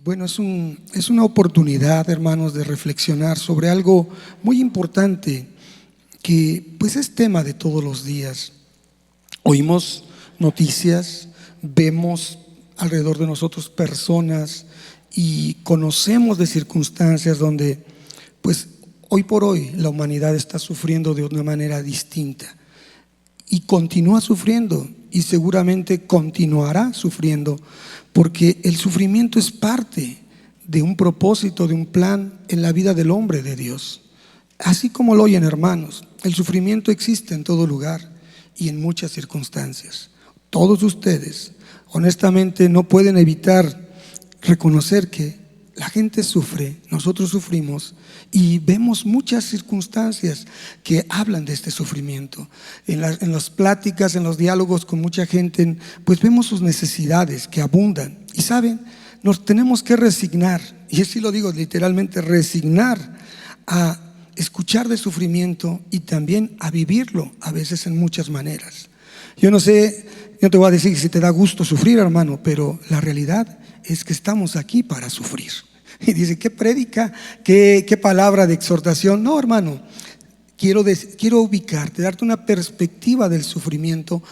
Bueno, es una oportunidad, hermanos, de reflexionar sobre algo muy importante que pues es tema de todos los días. Oímos noticias, vemos alrededor de nosotros personas y conocemos de circunstancias donde pues hoy por hoy la humanidad está sufriendo de una manera distinta y continúa sufriendo y seguramente continuará sufriendo, porque el sufrimiento es parte de un propósito, de un plan en la vida del hombre de Dios. Así como lo oyen, hermanos, el sufrimiento existe en todo lugar y en muchas circunstancias. Todos ustedes honestamente no pueden evitar reconocer que la gente sufre, nosotros sufrimos y vemos muchas circunstancias que hablan de este sufrimiento. En las pláticas, en los diálogos con mucha gente, pues vemos sus necesidades que abundan. Y saben, nos tenemos que resignar, y así lo digo literalmente, resignar a escuchar de sufrimiento y también a vivirlo, a veces en muchas maneras. Yo no sé, yo te voy a decir si te da gusto sufrir, hermano, pero la realidad es que estamos aquí para sufrir. Y dice, ¿qué prédica? ¿Qué palabra de exhortación? No, hermano, quiero ubicarte, darte una perspectiva del sufrimiento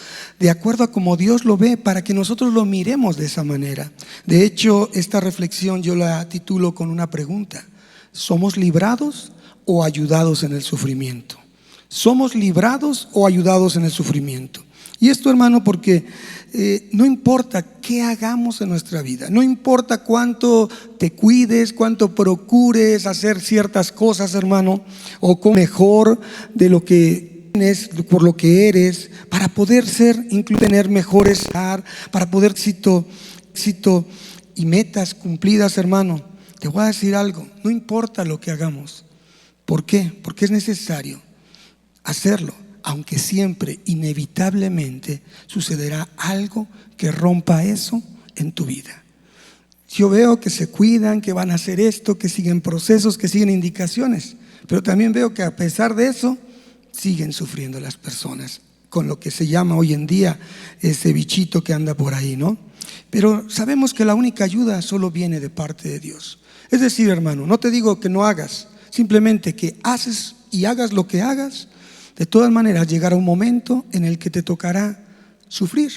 de acuerdo a cómo Dios lo ve, para que nosotros lo miremos de esa manera. De hecho, esta reflexión yo la titulo con una pregunta: ¿somos librados o ayudados en el sufrimiento? ¿Somos librados o ayudados en el sufrimiento? Y esto, hermano, porque no importa qué hagamos en nuestra vida, no importa cuánto te cuides, cuánto procures hacer ciertas cosas, hermano, o con mejor de lo que tienes, por lo que eres, para poder ser, incluso tener mejores, para poder éxito y metas cumplidas, hermano. Te voy a decir algo: no importa lo que hagamos. ¿Por qué? Porque es necesario hacerlo, aunque siempre, inevitablemente, sucederá algo que rompa eso en tu vida. Yo veo que se cuidan, que van a hacer esto, que siguen procesos, que siguen indicaciones, pero también veo que a pesar de eso, siguen sufriendo las personas, con lo que se llama hoy en día ese bichito que anda por ahí, ¿no? Pero sabemos que la única ayuda solo viene de parte de Dios. Es decir, hermano, no te digo que no hagas, simplemente que haces y hagas lo que hagas. De todas maneras, llegará un momento en el que te tocará sufrir,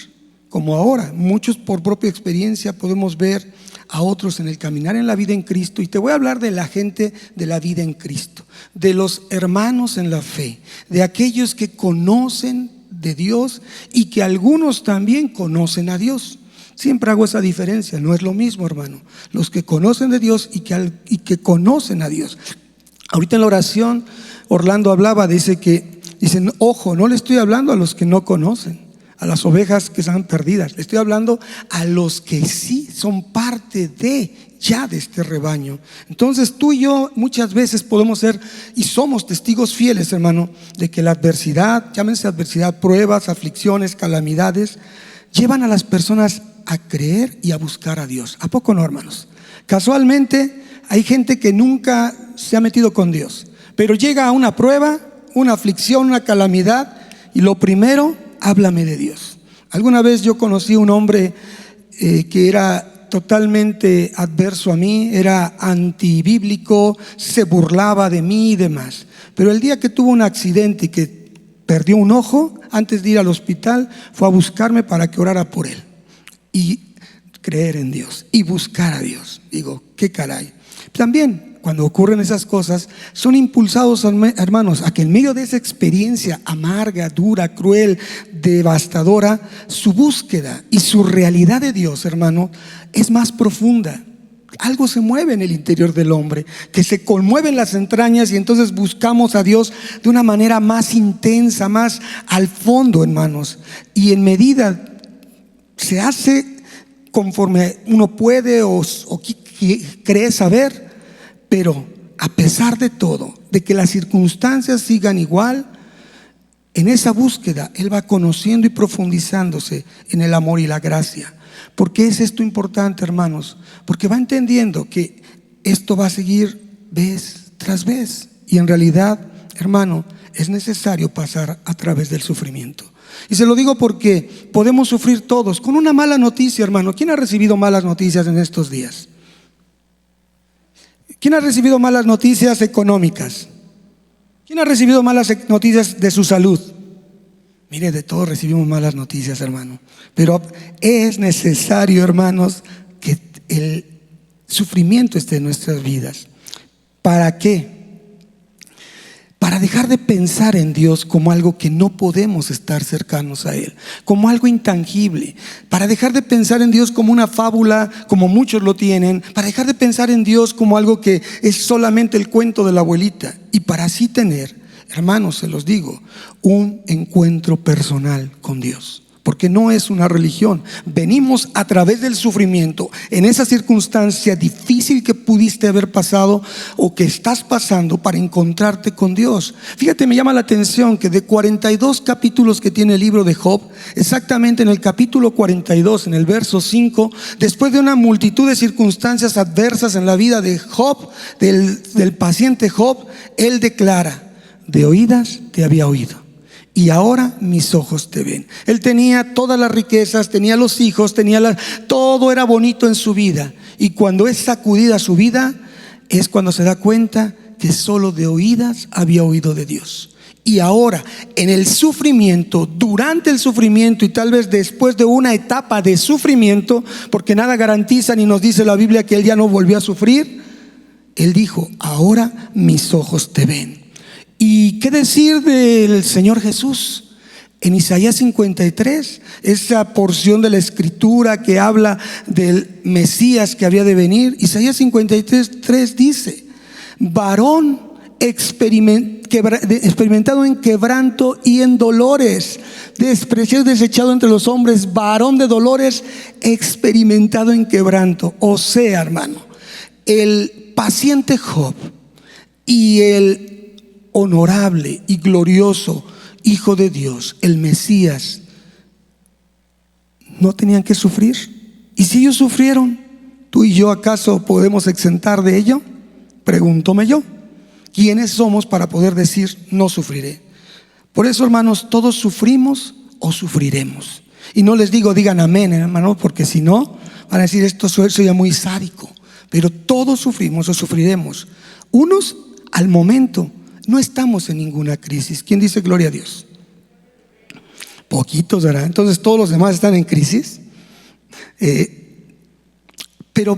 como ahora. Muchos, por propia experiencia, podemos ver a otros en el caminar en la vida en Cristo. Y te voy a hablar de la gente de la vida en Cristo, de los hermanos en la fe, de aquellos que conocen de Dios y que algunos también conocen a Dios. Siempre hago esa diferencia, no es lo mismo, hermano, los que conocen de Dios y que conocen a Dios. Ahorita en la oración Orlando hablaba, dicen, ojo, no le estoy hablando a los que no conocen, a las ovejas que están perdidas. Le estoy hablando a los que sí son parte de este rebaño. Entonces tú y yo muchas veces podemos ser y somos testigos fieles, hermano, de que la adversidad, llámense adversidad, pruebas, aflicciones, calamidades, llevan a las personas a creer y a buscar a Dios. ¿A poco no, hermanos? Casualmente hay gente que nunca se ha metido con Dios, pero llega a una prueba, una aflicción, una calamidad, y lo primero, háblame de Dios. Alguna vez yo conocí a un hombre que era totalmente adverso a mí, era antibíblico, se burlaba de mí y demás. Pero el día que tuvo un accidente y que perdió un ojo, antes de ir al hospital, fue a buscarme para que orara por él y creer en Dios y buscar a Dios. Digo, qué caray. También cuando ocurren esas cosas, son impulsados, hermanos, a que en medio de esa experiencia amarga, dura, cruel, devastadora, su búsqueda y su realidad de Dios, hermano, es más profunda. Algo se mueve en el interior del hombre, que se conmueven las entrañas, y entonces buscamos a Dios de una manera más intensa, más al fondo, hermanos. Y en medida se hace conforme uno puede o cree saber. Pero a pesar de todo, de que las circunstancias sigan igual, en esa búsqueda él va conociendo y profundizándose en el amor y la gracia. ¿Por qué es esto importante, hermanos? Porque va entendiendo que esto va a seguir vez tras vez, y en realidad, hermano, es necesario pasar a través del sufrimiento. Y se lo digo porque podemos sufrir todos con una mala noticia, hermano. ¿Quién ha recibido malas noticias en estos días? ¿Quién ha recibido malas noticias económicas? ¿Quién ha recibido malas noticias de su salud? Mire, de todos recibimos malas noticias, hermano. Pero es necesario, hermanos, que el sufrimiento esté en nuestras vidas. ¿Para qué? Para dejar de pensar en Dios como algo que no podemos estar cercanos a Él, como algo intangible, para dejar de pensar en Dios como una fábula, como muchos lo tienen, para dejar de pensar en Dios como algo que es solamente el cuento de la abuelita, y para así tener, hermanos, se los digo, un encuentro personal con Dios. Porque no es una religión. Venimos a través del sufrimiento, en esa circunstancia difícil que pudiste haber pasado o que estás pasando, para encontrarte con Dios. Fíjate, me llama la atención que de 42 capítulos que tiene el libro de Job, exactamente en el capítulo 42, en el verso 5, después de una multitud de circunstancias adversas en la vida de Job, del paciente Job, él declara: de oídas te había oído, y ahora mis ojos te ven. Él tenía todas las riquezas, tenía los hijos, todo era bonito en su vida. Y cuando es sacudida su vida, es cuando se da cuenta que solo de oídas había oído de Dios. Y ahora, en el sufrimiento, durante el sufrimiento y tal vez después de una etapa de sufrimiento, porque nada garantiza ni nos dice la Biblia que él ya no volvió a sufrir, él dijo: ahora mis ojos te ven. ¿Y qué decir del Señor Jesús? En Isaías 53, esa porción de la escritura que habla del Mesías que había de venir, Isaías 53:3 dice: varón experimentado en quebranto y en dolores, despreciado y desechado entre los hombres, varón de dolores, experimentado en quebranto. O sea, hermano, el paciente Job y el honorable y glorioso Hijo de Dios, el Mesías, no tenían que sufrir. Y si ellos sufrieron, ¿tú y yo acaso podemos exentar de ello? Pregúntome yo, ¿quiénes somos para poder decir no sufriré? Por eso, hermanos, todos sufrimos o sufriremos. Y no les digan amén, hermano, porque si no van a decir: esto soy muy sádico. Pero todos sufrimos o sufriremos. Unos al momento. No estamos en ninguna crisis. ¿Quién dice gloria a Dios? Poquitos, ¿verdad? Entonces todos los demás están en crisis. Pero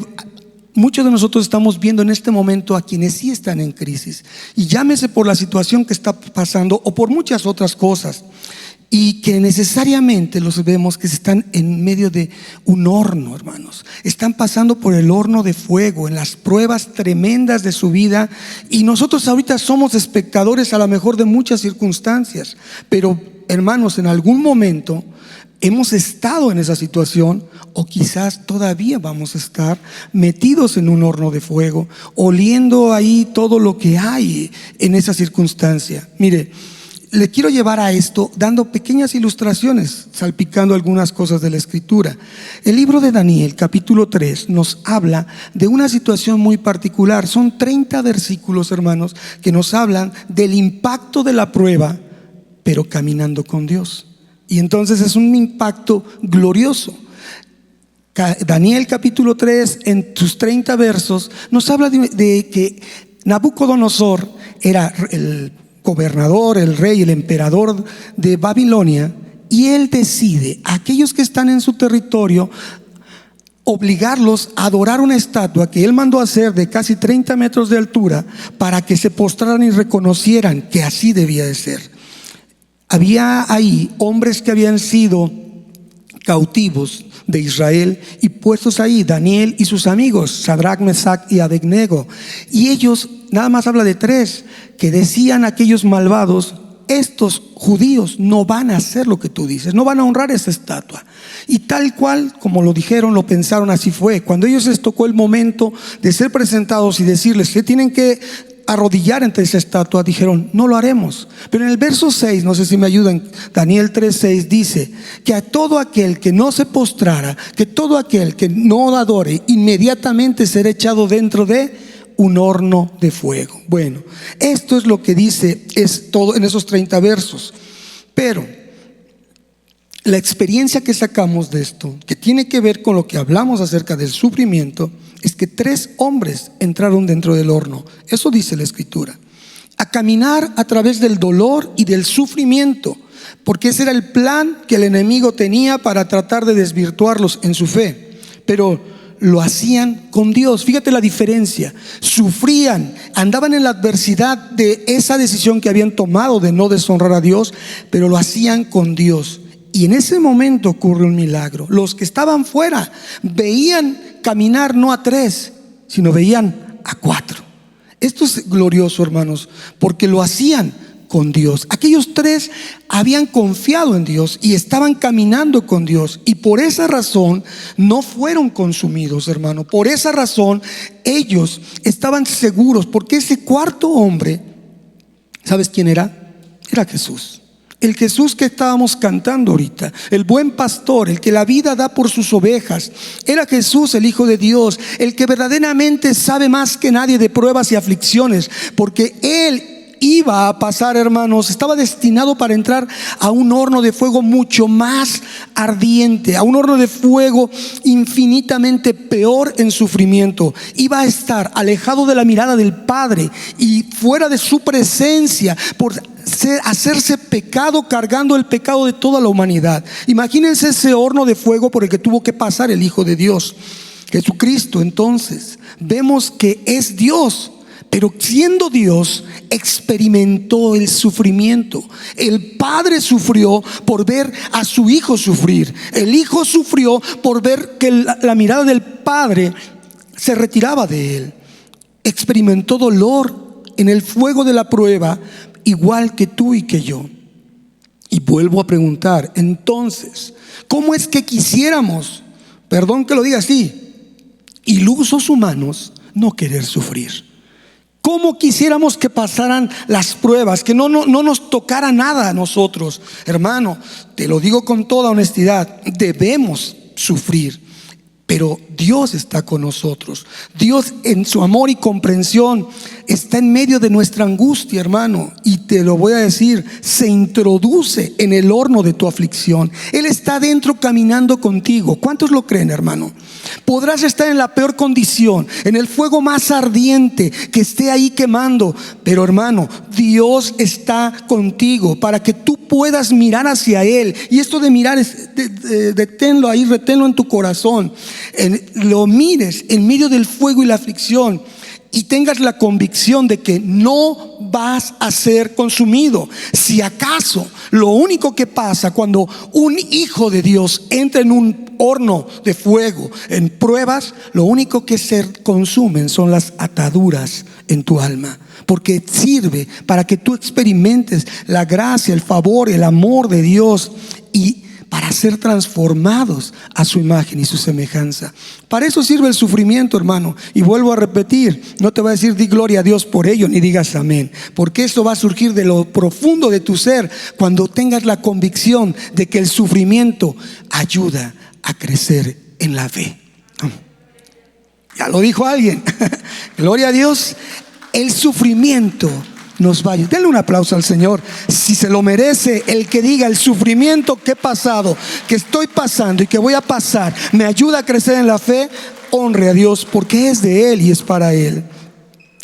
muchos de nosotros estamos viendo en este momento a quienes sí están en crisis. Y llámese por la situación que está pasando o por muchas otras cosas. Y que necesariamente los vemos que están en medio de un horno, hermanos. Están pasando por el horno de fuego, en las pruebas tremendas de su vida. Y nosotros ahorita somos espectadores a lo mejor de muchas circunstancias. Pero, hermanos, en algún momento hemos estado en esa situación, o quizás todavía vamos a estar metidos en un horno de fuego, oliendo ahí todo lo que hay en esa circunstancia. Mire, le quiero llevar a esto dando pequeñas ilustraciones, salpicando algunas cosas de la escritura. El libro de Daniel, capítulo 3, nos habla de una situación muy particular. Son 30 versículos, hermanos, que nos hablan del impacto de la prueba, pero caminando con Dios. Y entonces es un impacto glorioso. Daniel capítulo 3, en sus 30 versos, nos habla de que Nabucodonosor era el gobernador, el rey, el emperador de Babilonia, y él decide a aquellos que están en su territorio obligarlos a adorar una estatua que él mandó hacer de casi 30 metros de altura, para que se postraran y reconocieran que así debía de ser. Había ahí hombres que habían sido cautivos de Israel y puestos ahí, Daniel y sus amigos, Sadrach, Mesach y Abednego. Y ellos, nada más habla de 3, que decían aquellos malvados: estos judíos no van a hacer lo que tú dices, no van a honrar esa estatua. Y tal cual como lo dijeron, lo pensaron, así fue. Cuando ellos les tocó el momento de ser presentados y decirles que tienen que arrodillar ante esa estatua, dijeron: no lo haremos. Pero en el verso 6, no sé si me ayudan, Daniel 3:6 dice que a todo aquel que no se postrara, que todo aquel que no adore, inmediatamente será echado dentro de un horno de fuego. Bueno, esto es lo que dice, es todo en esos 30 versos. Pero la experiencia que sacamos de esto, que tiene que ver con lo que hablamos acerca del sufrimiento, es que 3 hombres entraron dentro del horno. Eso dice la Escritura. A caminar a través del dolor y del sufrimiento, porque ese era el plan que el enemigo tenía para tratar de desvirtuarlos en su fe. Pero lo hacían con Dios. Fíjate la diferencia. Sufrían, andaban en la adversidad de esa decisión que habían tomado de no deshonrar a Dios, pero lo hacían con Dios. Y en ese momento ocurre un milagro. Los que estaban fuera veían caminar no a 3, sino veían a 4. Esto es glorioso, hermanos, porque lo hacían con Dios. Aquellos 3 habían confiado en Dios y estaban caminando con Dios, y por esa razón no fueron consumidos, hermano. Por esa razón ellos estaban seguros, porque ese 4.º hombre, ¿sabes quién era? Era Jesús. El Jesús que estábamos cantando ahorita, el buen pastor, el que la vida da por sus ovejas. Era Jesús, el Hijo de Dios, el que verdaderamente sabe más que nadie de pruebas y aflicciones, porque Él iba a pasar, hermanos, estaba destinado para entrar a un horno de fuego mucho más ardiente, a un horno de fuego infinitamente peor en sufrimiento. Iba a estar alejado de la mirada del Padre y fuera de su presencia por hacerse pecado, cargando el pecado de toda la humanidad. Imagínense ese horno de fuego por el que tuvo que pasar el Hijo de Dios, Jesucristo. Entonces vemos que es Dios, pero siendo Dios experimentó el sufrimiento. El Padre sufrió por ver a su Hijo sufrir. El Hijo sufrió por ver que la mirada del Padre se retiraba de Él. Experimentó dolor en el fuego de la prueba, igual que tú y que yo. Y vuelvo a preguntar, entonces, ¿cómo es que quisiéramos, perdón que lo diga así, ilusos humanos, no querer sufrir? ¿Cómo quisiéramos que pasaran las pruebas, que no nos tocara nada a nosotros? Hermano, te lo digo con toda honestidad, debemos sufrir, pero Dios está con nosotros. Dios, en su amor y comprensión, está en medio de nuestra angustia, hermano. Y te lo voy a decir, se introduce en el horno de tu aflicción. Él está dentro caminando contigo. ¿Cuántos lo creen, hermano? Podrás estar en la peor condición, en el fuego más ardiente que esté ahí quemando, pero, hermano, Dios está contigo para que tú puedas mirar hacia Él. Y esto de mirar es, deténlo ahí, reténlo en tu corazón. Lo mires en medio del fuego y la aflicción, y tengas la convicción de que no vas a ser consumido. Si acaso lo único que pasa cuando un hijo de Dios entra en un horno de fuego, en pruebas, lo único que se consumen son las ataduras en tu alma, porque sirve para que tú experimentes la gracia, el favor, el amor de Dios, y para ser transformados a su imagen y su semejanza. Para eso sirve el sufrimiento, hermano. Y vuelvo a repetir, no te voy a decir di gloria a Dios por ello, ni digas amén, porque esto va a surgir de lo profundo de tu ser cuando tengas la convicción de que el sufrimiento ayuda a crecer en la fe. Ya lo dijo alguien. Gloria a Dios. El sufrimiento nos va a ayudar. Denle un aplauso al Señor si se lo merece. El que diga el sufrimiento que he pasado, que estoy pasando y que voy a pasar, me ayuda a crecer en la fe, honre a Dios, porque es de Él y es para Él.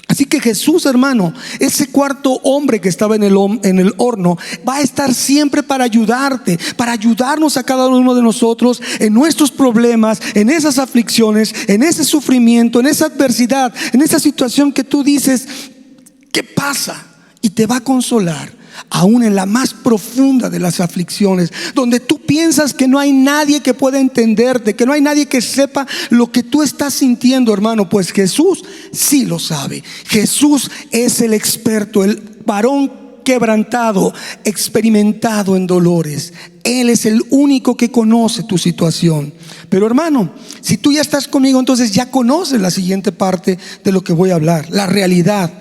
Así que Jesús, hermano, ese 4.º hombre que estaba en el horno, va a estar siempre para ayudarte, para ayudarnos a cada uno de nosotros en nuestros problemas, en esas aflicciones, en ese sufrimiento, en esa adversidad, en esa situación que tú dices, ¿qué pasa? Y te va a consolar, aún en la más profunda de las aflicciones, donde tú piensas que no hay nadie que pueda entenderte, que no hay nadie que sepa lo que tú estás sintiendo, hermano. Pues Jesús sí lo sabe. Jesús es el experto, el varón quebrantado, experimentado en dolores. Él es el único que conoce tu situación. Pero, hermano, si tú ya estás conmigo, entonces ya conoces la siguiente parte de lo que voy a hablar. La realidad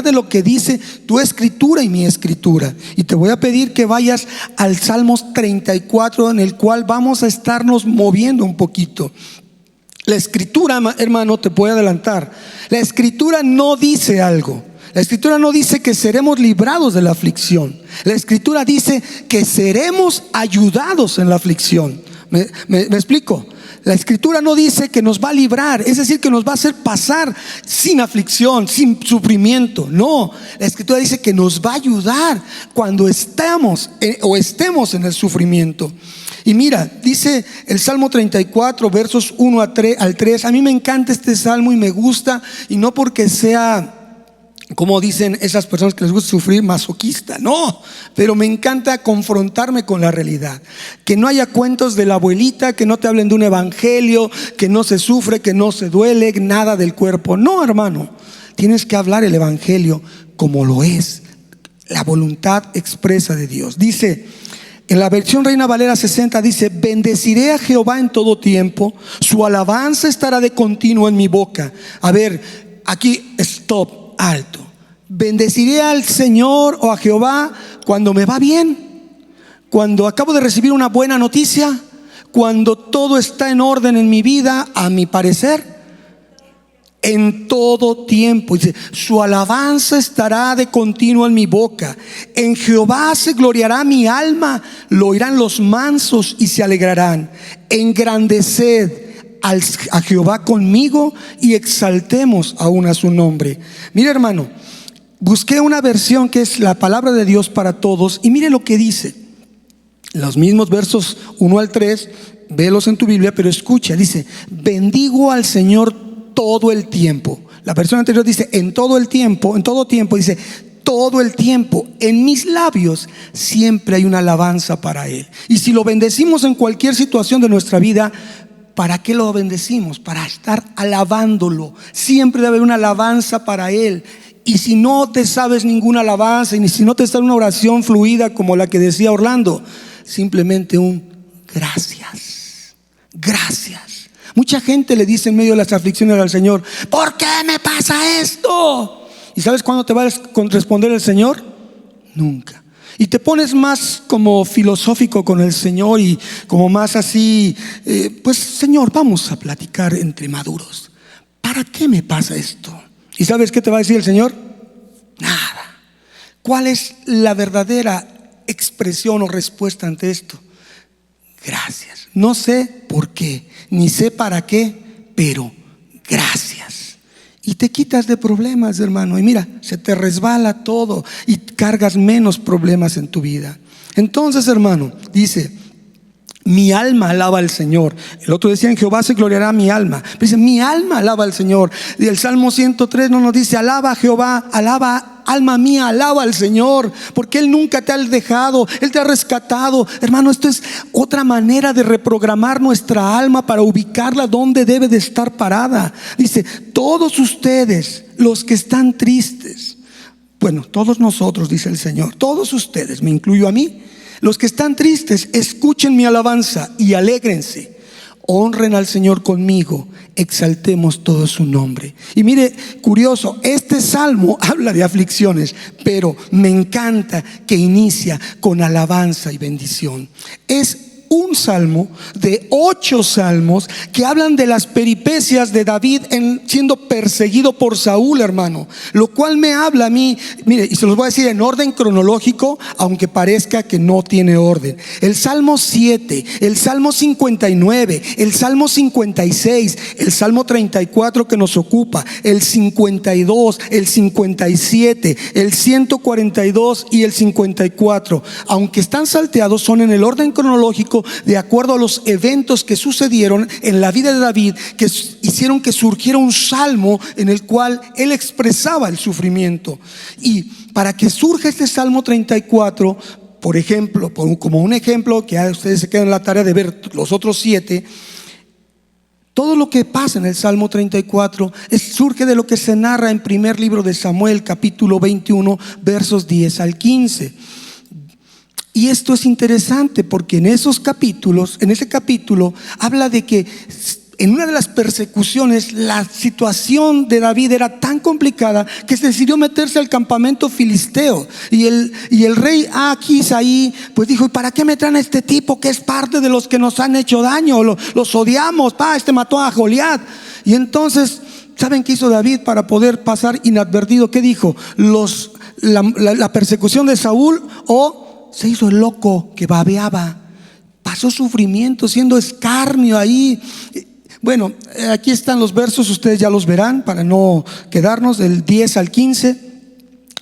de lo que dice tu escritura y mi escritura. Y te voy a pedir que vayas al Salmos 34, en el cual vamos a estarnos moviendo un poquito. La escritura, hermano, te puedo adelantar, la escritura no dice algo. La escritura no dice que seremos librados de la aflicción. La escritura dice que seremos ayudados en la aflicción. ¿Me explico? La Escritura no dice que nos va a librar, es decir, que nos va a hacer pasar sin aflicción, sin sufrimiento. No, la Escritura dice que nos va a ayudar cuando estemos en el sufrimiento. Y mira, dice el Salmo 34, versos 1 al 3. A mí me encanta este salmo y me gusta, y no porque sea, como dicen esas personas que les gusta sufrir, masoquista, no, pero me encanta confrontarme con la realidad. Que no haya cuentos de la abuelita, que no te hablen de un evangelio, que no se sufre, que no se duele, nada del cuerpo. No, hermano, tienes que hablar el evangelio como lo es, la voluntad expresa de Dios. Dice, en la versión Reina Valera 60 dice: bendeciré a Jehová en todo tiempo, su alabanza estará de continuo en mi boca. A ver, aquí stop, alto. Bendeciré al Señor o a Jehová cuando me va bien, cuando acabo de recibir una buena noticia, cuando todo está en orden en mi vida, a mi parecer. En todo tiempo, dice, su alabanza estará de continuo en mi boca. En Jehová se gloriará mi alma, lo oirán los mansos y se alegrarán. Engrandeced a Jehová conmigo y exaltemos aún a su nombre. Mire, hermano, busqué una versión que es la palabra de Dios para todos, y mire lo que dice. Los mismos versos 1 al 3, vélos en tu Biblia, pero escucha, dice: bendigo al Señor todo el tiempo. La versión anterior dice en todo el tiempo, en todo tiempo, dice todo el tiempo. En mis labios siempre hay una alabanza para Él. Y si lo bendecimos en cualquier situación de nuestra vida, ¿para qué lo bendecimos? Para estar alabándolo. Siempre debe haber una alabanza para Él. Y si no te sabes ninguna alabanza, y si no te sale una oración fluida como la que decía Orlando, simplemente un gracias, gracias. Mucha gente le dice en medio de las aflicciones al Señor: ¿por qué me pasa esto? ¿Y sabes cuándo te va a responder el Señor? Nunca. Y te pones más como filosófico con el Señor y como más así, pues Señor, vamos a platicar entre maduros. ¿Para qué me pasa esto? ¿Y sabes qué te va a decir el Señor? Nada. ¿Cuál es la verdadera expresión o respuesta ante esto? Gracias. No sé por qué, ni sé para qué, pero gracias. Y te quitas de problemas, hermano. Y mira, se te resbala todo y cargas menos problemas en tu vida. Entonces, hermano, dice: mi alma alaba al Señor. El otro decía: en Jehová se gloriará mi alma. Pero dice: mi alma alaba al Señor. Y el Salmo 103 no nos dice: alaba a Jehová, alaba, alma mía, alaba al Señor, porque Él nunca te ha dejado, Él te ha rescatado. Hermano, esto es otra manera de reprogramar nuestra alma para ubicarla donde debe de estar parada. Dice: todos ustedes, los que están tristes, bueno, todos nosotros, dice el Señor, todos ustedes, me incluyo a mí, los que están tristes, escuchen mi alabanza y alégrense. Honren al Señor conmigo, exaltemos todo su nombre. Y mire, curioso, este salmo habla de aflicciones, pero me encanta que inicia con alabanza y bendición. Es un salmo de 8 salmos que hablan de las peripecias de David siendo perseguido por Saúl, hermano. Lo cual me habla a mí, mire, y se los voy a decir en orden cronológico, aunque parezca que no tiene orden. El Salmo 7, el Salmo 59, el Salmo 56, el Salmo 34 que nos ocupa, el 52, el 57, el 142 y el 54. Aunque están salteados, son en el orden cronológico de acuerdo a los eventos que sucedieron en la vida de David, que hicieron que surgiera un salmo en el cual él expresaba el sufrimiento. Y para que surja este Salmo 34, por ejemplo, como un ejemplo, que ustedes se quedan en la tarea de ver los otros 7, todo lo que pasa en el Salmo 34 surge de lo que se narra en primer libro de Samuel, capítulo 21, versos 10 al 15. Y esto es interesante porque en ese capítulo habla de que en una de las persecuciones la situación de David era tan complicada que se decidió meterse al campamento filisteo. Y el rey Aquis ahí pues dijo: ¿y para qué me traen a este tipo que es parte de los que nos han hecho daño? Los odiamos, este mató a Goliat. Y entonces, ¿saben qué hizo David para poder pasar inadvertido? ¿Qué dijo? La persecución de Saúl, se hizo el loco que babeaba. pasó sufrimiento, siendo escarnio ahí. Bueno, aquí están los versos, ustedes ya los verán para no quedarnos, del 10 al 15.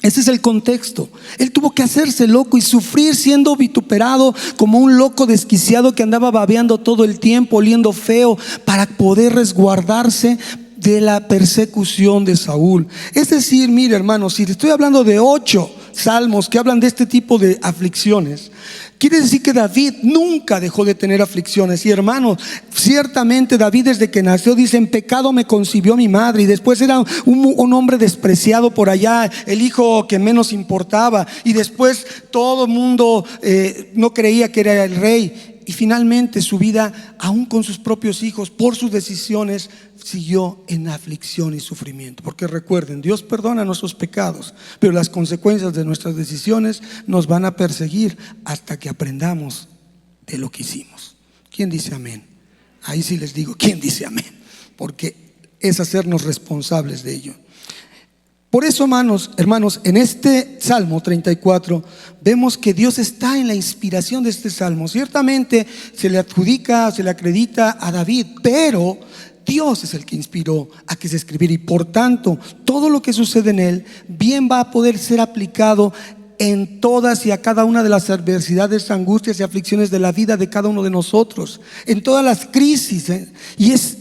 Ese es el contexto. Él tuvo que hacerse loco y sufrir siendo vituperado como un loco desquiciado que andaba babeando todo el tiempo, oliendo feo, para poder resguardarse de la persecución de Saúl. Es decir, mire hermanos, si estoy hablando de 8 salmos que hablan de este tipo de aflicciones, quiere decir que David nunca dejó de tener aflicciones. Y hermanos, ciertamente David desde que nació dice: en pecado me concibió mi madre. Y después era un hombre despreciado por allá, el hijo que menos importaba. Y después todo el mundo no creía que era el rey. Y finalmente su vida, aún con sus propios hijos, por sus decisiones, siguió en aflicción y sufrimiento. Porque recuerden, Dios perdona nuestros pecados, pero las consecuencias de nuestras decisiones nos van a perseguir hasta que aprendamos de lo que hicimos. ¿Quién dice amén? Ahí sí les digo, ¿quién dice amén? Porque es hacernos responsables de ello. Por eso, hermanos, en este Salmo 34 vemos que Dios está en la inspiración de este Salmo. Ciertamente se le adjudica, se le acredita a David, pero Dios es el que inspiró a que se escribiera, y por tanto todo lo que sucede en él bien va a poder ser aplicado en todas y a cada una de las adversidades, angustias y aflicciones de la vida de cada uno de nosotros, en todas las crisis. Y es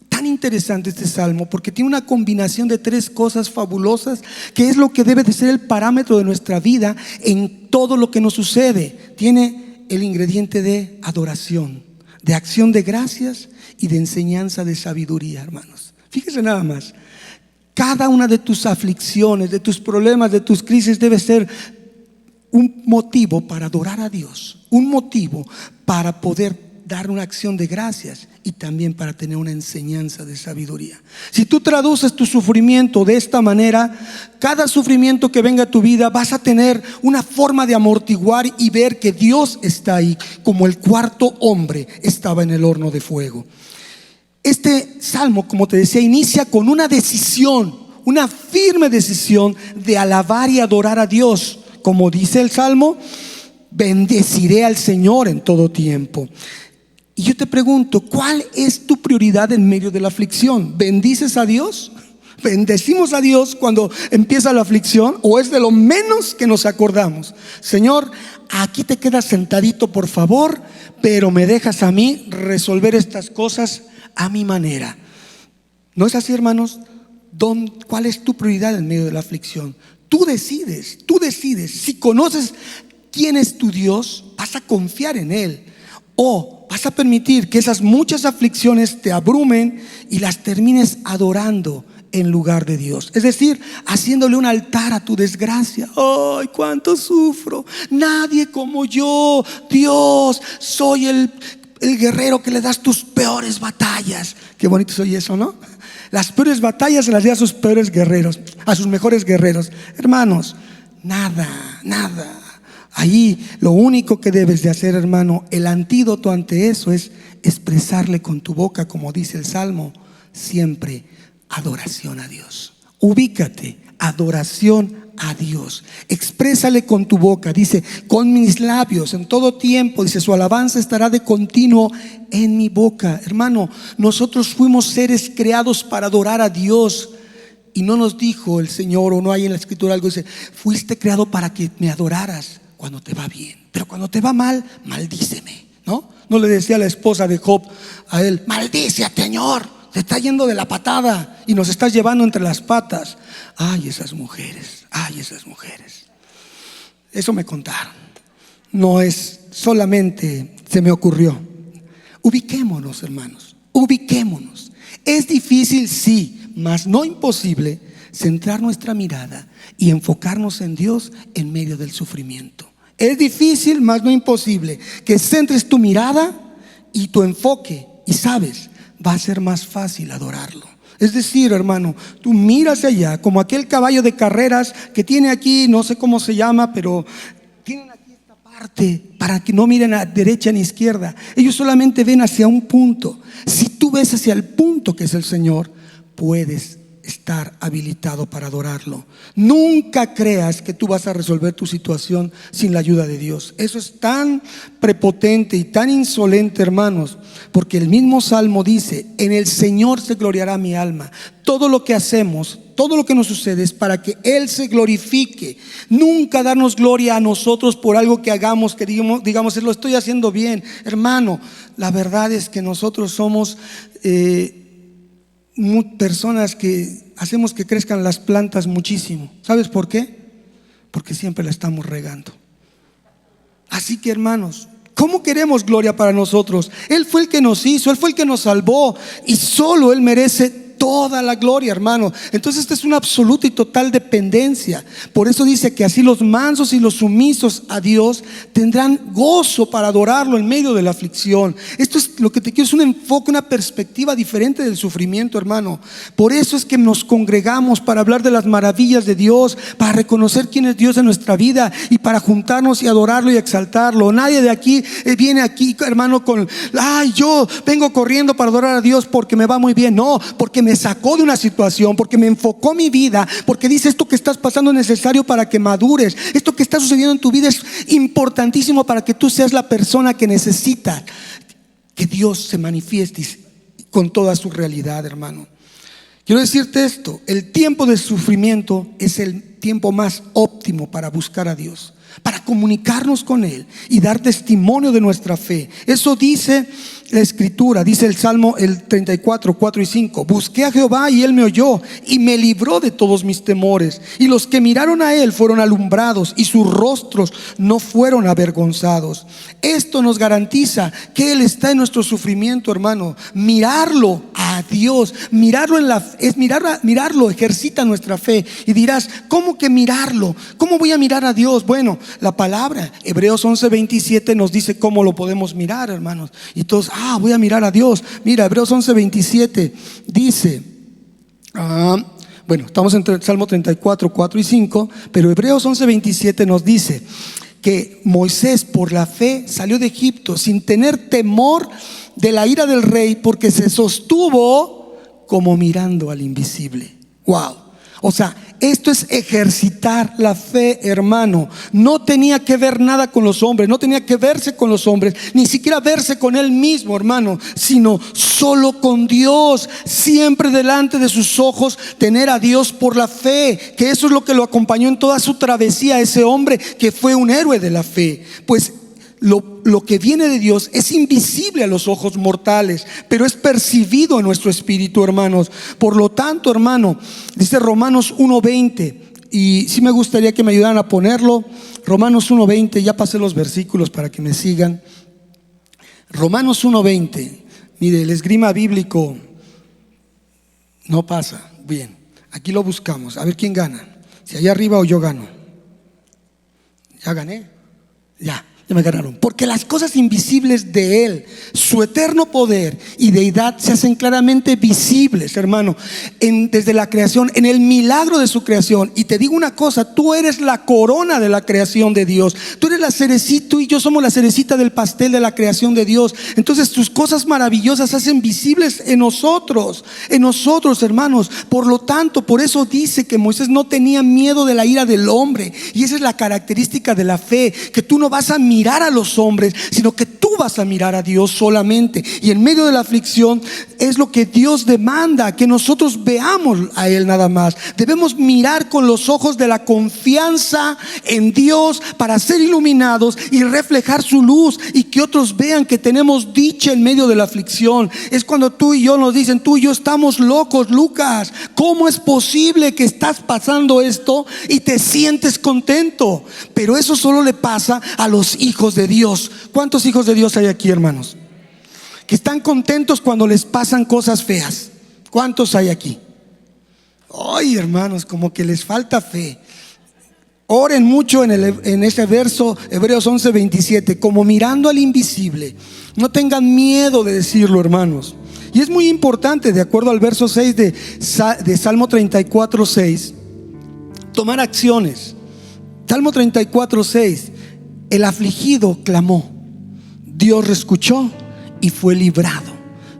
tan interesante este salmo porque tiene una combinación de 3 cosas fabulosas, que es lo que debe de ser el parámetro de nuestra vida en todo lo que nos sucede. Tiene el ingrediente de adoración, de acción de gracias y de enseñanza de sabiduría, hermanos. Fíjense nada más, cada una de tus aflicciones, de tus problemas, de tus crisis debe ser un motivo para adorar a Dios, un motivo para poder dar una acción de gracias y también para tener una enseñanza de sabiduría. Si tú traduces tu sufrimiento de esta manera, cada sufrimiento que venga a tu vida vas a tener una forma de amortiguar y ver que Dios está ahí, como el cuarto hombre estaba en el horno de fuego. Este salmo, como te decía, inicia con una decisión, una firme decisión de alabar y adorar a Dios. Como dice el salmo: bendeciré al Señor en todo tiempo. Y yo te pregunto, ¿cuál es tu prioridad en medio de la aflicción? ¿Bendices a Dios? ¿Bendecimos a Dios cuando empieza la aflicción? ¿O es de lo menos que nos acordamos? Señor, aquí te quedas sentadito, por favor, pero me dejas a mí resolver estas cosas a mi manera. ¿No es así, hermanos? ¿Cuál es tu prioridad en medio de la aflicción? Tú decides. Si conoces quién es tu Dios, vas a confiar en Él, o vas a permitir que esas muchas aflicciones te abrumen y las termines adorando en lugar de Dios. Es decir, haciéndole un altar a tu desgracia. ¡Ay, cuánto sufro! Nadie como yo. Dios, soy el guerrero que le das tus peores batallas. Qué bonito soy eso, ¿no? Las peores batallas se las da a sus peores guerreros, a sus mejores guerreros. Hermanos, nada. Ahí lo único que debes de hacer, hermano, el antídoto ante eso es expresarle con tu boca, como dice el Salmo, siempre adoración a Dios. Ubícate, adoración a Dios. Exprésale con tu boca, dice, con mis labios en todo tiempo, dice, su alabanza estará de continuo en mi boca. Hermano, nosotros fuimos seres creados para adorar a Dios. Y no nos dijo el Señor, o no hay en la Escritura algo, dice, fuiste creado para que me adoraras cuando te va bien, pero cuando te va mal, maldíceme, ¿no? No le decía la esposa de Job a él: maldice a Señor, te está yendo de la patada y nos estás llevando entre las patas. Ay, esas mujeres. Eso me contaron. No es solamente se me ocurrió. Ubiquémonos, hermanos, ubiquémonos. Es difícil, sí, mas no imposible, centrar nuestra mirada y enfocarnos en Dios en medio del sufrimiento. Es difícil, mas no imposible, que centres tu mirada y tu enfoque, y sabes, va a ser más fácil adorarlo. Es decir, hermano, tú miras allá como aquel caballo de carreras que tiene aquí, no sé cómo se llama, pero tienen aquí esta parte para que no miren a derecha ni izquierda. Ellos solamente ven hacia un punto. Si tú ves hacia el punto que es el Señor, puedes estar estar habilitado para adorarlo. Nunca creas que tú vas a resolver tu situación sin la ayuda de Dios. Eso es tan prepotente y tan insolente, hermanos, porque el mismo Salmo dice: en el Señor se gloriará mi alma. Todo lo que hacemos, todo lo que nos sucede es para que Él se glorifique. Nunca darnos gloria a nosotros por algo que hagamos, que digamos lo estoy haciendo bien. Hermano, la verdad es que nosotros somos personas que hacemos que crezcan las plantas muchísimo. ¿Sabes por qué? Porque siempre la estamos regando. Así que, hermanos, ¿cómo queremos gloria para nosotros? Él fue el que nos hizo, Él fue el que nos salvó, y solo Él merece toda la gloria, hermano. Entonces esta es una absoluta y total dependencia. Por eso dice que así los mansos y los sumisos a Dios tendrán gozo para adorarlo en medio de la aflicción. Esto es lo que te quiero, es un enfoque, una perspectiva diferente del sufrimiento, hermano. Por eso es que nos congregamos, para hablar de las maravillas de Dios, para reconocer quién es Dios en nuestra vida y para juntarnos y adorarlo y exaltarlo. Nadie de aquí viene aquí, hermano, con yo vengo corriendo para adorar a Dios porque me va muy bien. No, porque me sacó de una situación, porque me enfocó mi vida, porque dice: esto que estás pasando es necesario para que madures. Esto que está sucediendo en tu vida es importantísimo para que tú seas la persona que necesita que Dios se manifieste con toda su realidad, hermano. Quiero decirte esto: el tiempo de sufrimiento es el tiempo más óptimo para buscar a Dios, para comunicarnos con Él y dar testimonio de nuestra fe. Eso dice la Escritura, dice el Salmo el 34, 4 y 5: busqué a Jehová y Él me oyó y me libró de todos mis temores. Y los que miraron a Él fueron alumbrados, y sus rostros no fueron avergonzados. Esto nos garantiza que Él está en nuestro sufrimiento, hermano. Mirarlo a Dios, mirarlo ejercita nuestra fe. Y dirás: ¿cómo que mirarlo? ¿Cómo voy a mirar a Dios? Bueno, la palabra Hebreos 11:27 nos dice cómo lo podemos mirar, hermanos. Y todos: voy a mirar a Dios. Mira, Hebreos 11:27 dice, bueno, estamos entre el Salmo 34, 4 y 5, pero Hebreos 11:27 nos dice que Moisés por la fe salió de Egipto sin tener temor de la ira del rey, porque se sostuvo como mirando al invisible. Wow. O sea, esto es ejercitar la fe, hermano. No tenía que ver nada con los hombres, no tenía que verse con los hombres, ni siquiera verse con él mismo, hermano, sino solo con Dios. Siempre delante de sus ojos tener a Dios por la fe, que eso es lo que lo acompañó en toda su travesía a ese hombre que fue un héroe de la fe. Pues lo que viene de Dios es invisible a los ojos mortales, pero es percibido en nuestro espíritu, hermanos. Por lo tanto, hermano, dice Romanos 1:20, y sí me gustaría que me ayudaran a ponerlo. Romanos 1:20, ya pasé los versículos para que me sigan. Romanos 1:20, mire, el esgrima bíblico no pasa. Bien, aquí lo buscamos, a ver quién gana, si allá arriba o yo gano. ¿Ya gané? Ya me ganaron. Porque las cosas invisibles de Él, su eterno poder y deidad, se hacen claramente visibles, hermano, desde la creación, en el milagro de su creación. Y te digo una cosa: tú eres la corona de la creación de Dios. Tú eres la cerecita, tú y yo somos la cerecita del pastel de la creación de Dios. Entonces tus cosas maravillosas se hacen visibles en nosotros, hermanos. Por lo tanto, por eso dice que Moisés no tenía miedo de la ira del hombre. Y esa es la característica de la fe, que tú no vas a mirar a los hombres, sino que tú vas a mirar a Dios solamente. Y en medio de la aflicción es lo que Dios demanda, que nosotros veamos a Él nada más. Debemos mirar con los ojos de la confianza en Dios para ser iluminados y reflejar su luz, y que otros vean que tenemos dicha en medio de la aflicción. Es cuando tú y yo nos dicen: tú y yo estamos locos, Lucas. ¿Cómo es posible que estás pasando esto y te sientes contento? Pero eso solo le pasa a los hijos de Dios. ¿Cuántos hijos de Dios hay aquí, hermanos, que están contentos cuando les pasan cosas feas? ¿Cuántos hay aquí? Ay, hermanos, como que les falta fe. Oren mucho en ese verso, Hebreos 11:27, como mirando al invisible. No tengan miedo de decirlo, hermanos. Y es muy importante, de acuerdo al verso 6 de Salmo 34:6, tomar acciones. Salmo 34:6: el afligido clamó, Dios lo escuchó y fue librado.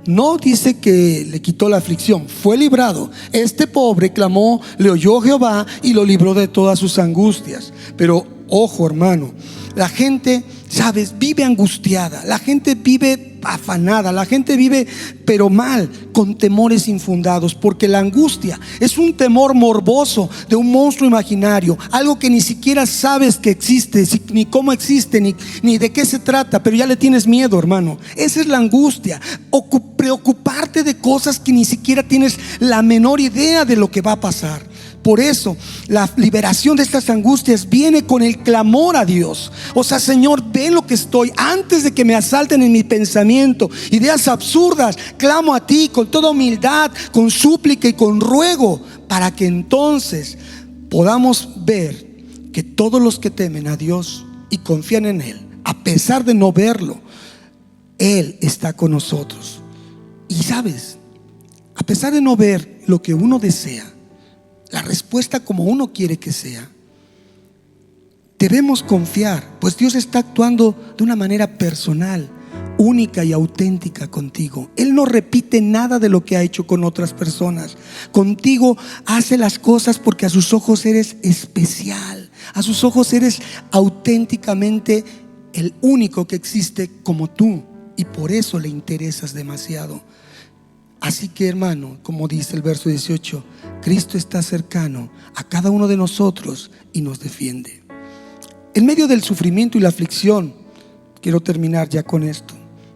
no dice que le quitó la aflicción, fue librado. Este pobre clamó, le oyó Jehová y lo libró de todas sus angustias. Pero ojo, hermano, la gente, sabes, vive angustiada, la gente vive afanada, la gente vive pero mal, con temores infundados, porque la angustia es un temor morboso de un monstruo imaginario, algo que ni siquiera sabes que existe, ni cómo existe, ni de qué se trata, pero ya le tienes miedo, hermano. Esa es la angustia, preocuparte de cosas que ni siquiera tienes la menor idea de lo que va a pasar. Por eso la liberación de estas angustias viene con el clamor a Dios. O sea, Señor, ven lo que estoy. Antes de que me asalten en mi pensamiento ideas absurdas, clamo a ti con toda humildad, con súplica y con ruego, para que entonces podamos ver que todos los que temen a Dios y confían en Él, a pesar de no verlo, Él está con nosotros. Y sabes, a pesar de no ver lo que uno desea, la respuesta como uno quiere que sea, debemos confiar, pues Dios está actuando de una manera personal, única y auténtica contigo. Él no repite nada de lo que ha hecho con otras personas. Contigo hace las cosas porque a sus ojos eres especial, a sus ojos eres auténticamente el único que existe como tú, y por eso le interesas demasiado. Así que, hermano, como dice el verso 18, Cristo está cercano a cada uno de nosotros y nos defiende. En medio del sufrimiento y la aflicción, quiero terminar ya con esto,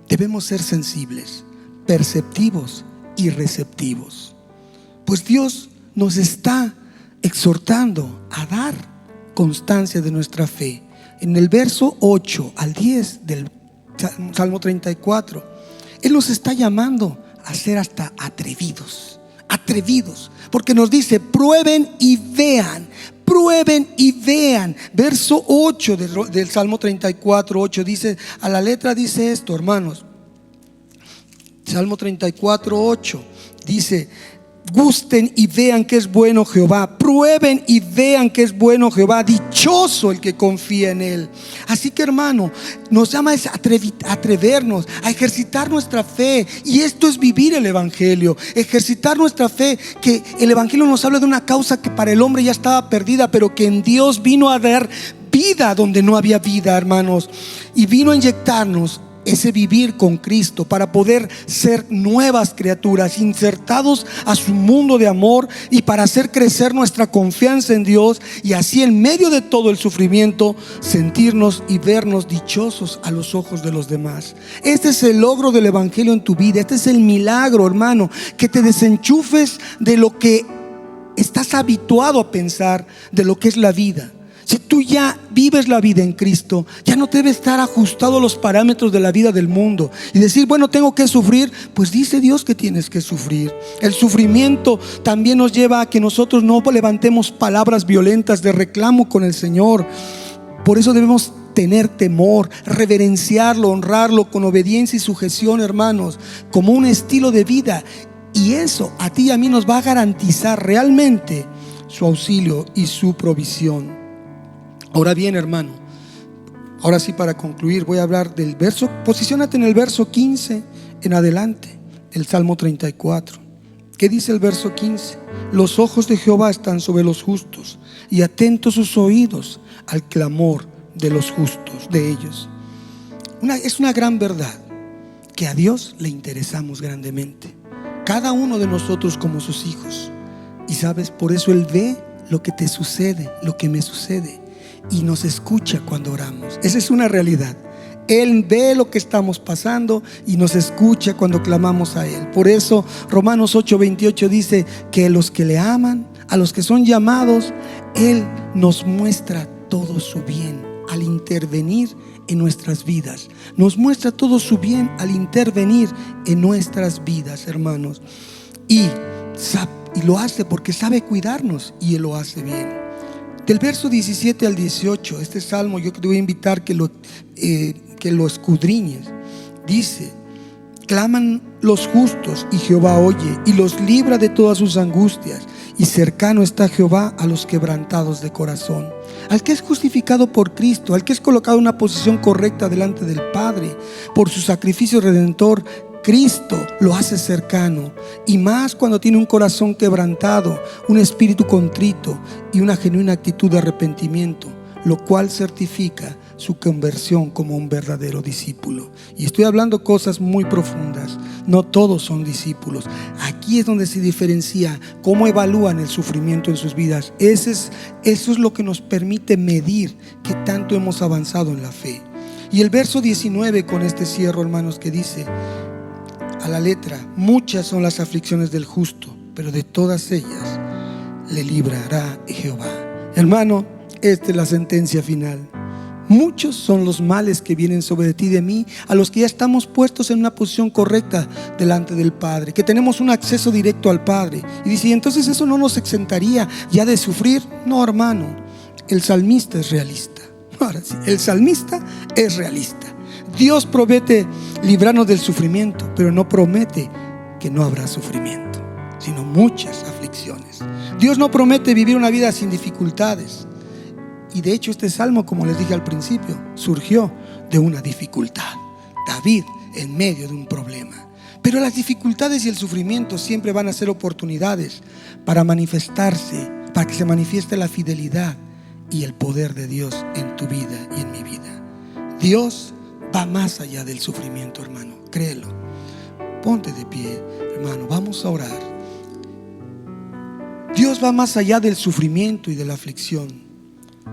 debemos ser sensibles, perceptivos y receptivos, pues Dios nos está exhortando a dar constancia de nuestra fe. En el verso 8 al 10 del Salmo 34, Él nos está llamando a ser hasta atrevidos, porque nos dice: prueben y vean. Verso 8 del Salmo 34, 8 dice, a la letra dice esto, hermanos. Salmo 34, 8 dice: gusten y vean que es bueno Jehová, prueben y vean que es bueno Jehová, dichoso el que confía en Él. Así que, hermano, nos llama a atrevernos, a ejercitar nuestra fe. Y esto es vivir el Evangelio, ejercitar nuestra fe, que el Evangelio nos habla de una causa que para el hombre ya estaba perdida, pero que en Dios vino a dar vida donde no había vida, hermanos, y vino a inyectarnos ese vivir con Cristo para poder ser nuevas criaturas, insertados a su mundo de amor, y para hacer crecer nuestra confianza en Dios, y así en medio de todo el sufrimiento sentirnos y vernos dichosos a los ojos de los demás. Este es el logro del Evangelio en tu vida. Este es el milagro, hermano, que te desenchufes de lo que estás habituado a pensar de lo que es la vida. Si tú ya vives la vida en Cristo, ya no debes estar ajustado a los parámetros de la vida del mundo y decir: bueno, tengo que sufrir. Pues dice Dios que tienes que sufrir. El sufrimiento también nos lleva a que nosotros no levantemos palabras violentas de reclamo con el Señor. Por eso debemos tener temor, reverenciarlo, honrarlo con obediencia y sujeción, hermanos, como un estilo de vida. Y eso a ti y a mí nos va a garantizar realmente su auxilio y su provisión. Ahora bien, hermano, ahora sí, para concluir, voy a hablar del verso. Posiciónate en el verso 15 en adelante, el Salmo 34. ¿Qué dice el verso 15? Los ojos de Jehová están sobre los justos, y atentos sus oídos al clamor de los justos, de ellos. Es una gran verdad que a Dios le interesamos grandemente, cada uno de nosotros como sus hijos. Y sabes, por eso Él ve lo que te sucede, lo que me sucede, y nos escucha cuando oramos. Esa es una realidad. Él ve lo que estamos pasando y nos escucha cuando clamamos a Él. Por eso Romanos 8:28 dice que los que le aman, a los que son llamados, Él nos muestra todo su bien al intervenir en nuestras vidas. Nos muestra todo su bien al intervenir en nuestras vidas, hermanos. Y lo hace porque sabe cuidarnos, y Él lo hace bien. Del verso 17 al 18, este salmo yo te voy a invitar que lo escudriñes. Dice: claman los justos y Jehová oye y los libra de todas sus angustias, y cercano está Jehová a los quebrantados de corazón. Al que es justificado por Cristo, al que es colocado en una posición correcta delante del Padre por su sacrificio redentor, Cristo lo hace cercano, y más cuando tiene un corazón quebrantado, un espíritu contrito y una genuina actitud de arrepentimiento, lo cual certifica su conversión como un verdadero discípulo. Y estoy hablando cosas muy profundas. No todos son discípulos. Aquí es donde se diferencia cómo evalúan el sufrimiento en sus vidas. Eso es lo que nos permite medir qué tanto hemos avanzado en la fe. Y el verso 19, con este cierro, hermanos, que dice a la letra: muchas son las aflicciones del justo, pero de todas ellas le librará Jehová. Hermano, esta es la sentencia final. Muchos son los males que vienen sobre ti y de mí, a los que ya estamos puestos en una posición correcta delante del Padre, que tenemos un acceso directo al Padre. Y dice: ¿y entonces eso no nos exentaría ya de sufrir? No, hermano, el salmista es realista. Ahora sí, el salmista es realista. Dios promete librarnos del sufrimiento, pero no promete que no habrá sufrimiento, sino muchas aflicciones. Dios no promete vivir una vida sin dificultades. Y de hecho este salmo, como les dije al principio, surgió de una dificultad. David en medio de un problema. Pero las dificultades y el sufrimiento siempre van a ser oportunidades para manifestarse, para que se manifieste la fidelidad y el poder de Dios en tu vida y en mi vida. Dios va más allá del sufrimiento, hermano, créelo. Ponte de pie, hermano, vamos a orar. Dios va más allá del sufrimiento y de la aflicción.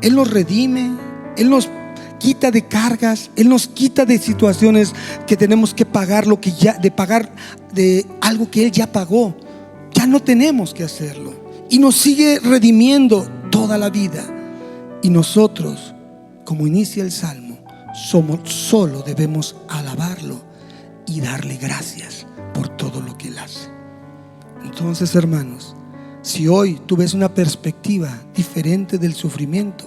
Él nos redime, Él nos quita de cargas, Él nos quita de situaciones que tenemos que pagar, de algo que Él ya pagó. Ya no tenemos que hacerlo, y nos sigue redimiendo toda la vida. Y nosotros, como inicia el salmo, solo debemos alabarlo y darle gracias por todo lo que Él hace. Entonces, hermanos, si hoy tú ves una perspectiva diferente del sufrimiento,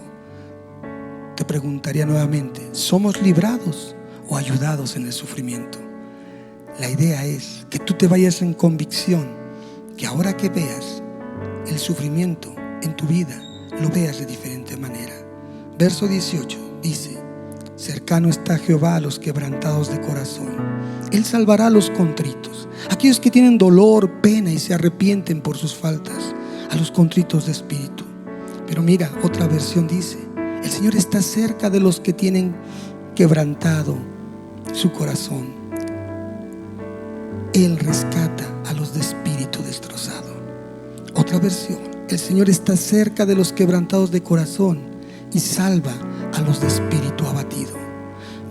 te preguntaría nuevamente: ¿somos librados o ayudados en el sufrimiento? La idea es que tú te vayas en convicción, que ahora que veas el sufrimiento en tu vida, lo veas de diferente manera. Verso 18 dice: cercano está Jehová a los quebrantados de corazón. Él salvará a los contritos, aquellos que tienen dolor, pena y se arrepienten por sus faltas, a los contritos de espíritu. Pero mira, otra versión dice: el Señor está cerca de los que tienen quebrantado su corazón. Él rescata a los de espíritu destrozado. Otra versión: el Señor está cerca de los quebrantados de corazón y salva a los de espíritu abatido.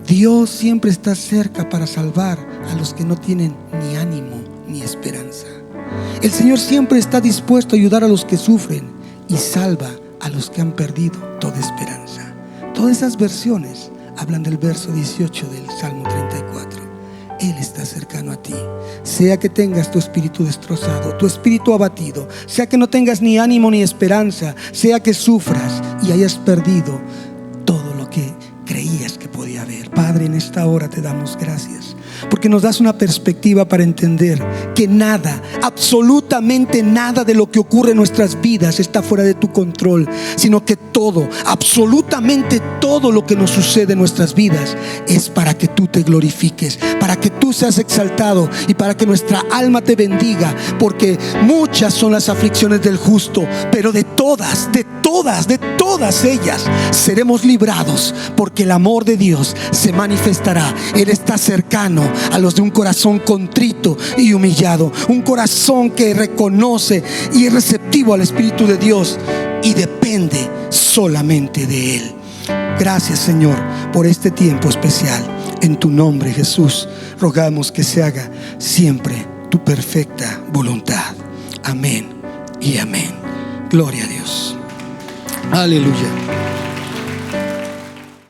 Dios siempre está cerca para salvar a los que no tienen ni ánimo ni esperanza. El Señor siempre está dispuesto a ayudar a los que sufren y salva a los que han perdido toda esperanza. Todas esas versiones hablan del verso 18 del Salmo 34. Él está cercano a ti. Sea que tengas tu espíritu destrozado, tu espíritu abatido, sea que no tengas ni ánimo ni esperanza, sea que sufras y hayas perdido todo lo que creías que podía haber. Padre, en esta hora te damos gracias, porque nos das una perspectiva para entender que nada, absolutamente nada de lo que ocurre en nuestras vidas está fuera de tu control, sino que todo, absolutamente todo lo que nos sucede en nuestras vidas es para que tú te glorifiques, para que tú seas exaltado y para que nuestra alma te bendiga, porque muchas son las aflicciones del justo, pero de todas ellas seremos librados, porque el amor de Dios se manifestará. Él está cercano a los de un corazón contrito y humillado, un corazón que reconoce y es receptivo al Espíritu de Dios y depende solamente de Él. Gracias, Señor, por este tiempo especial. En tu nombre, Jesús, rogamos que se haga siempre tu perfecta voluntad. Amén y amén. Gloria a Dios. Aleluya.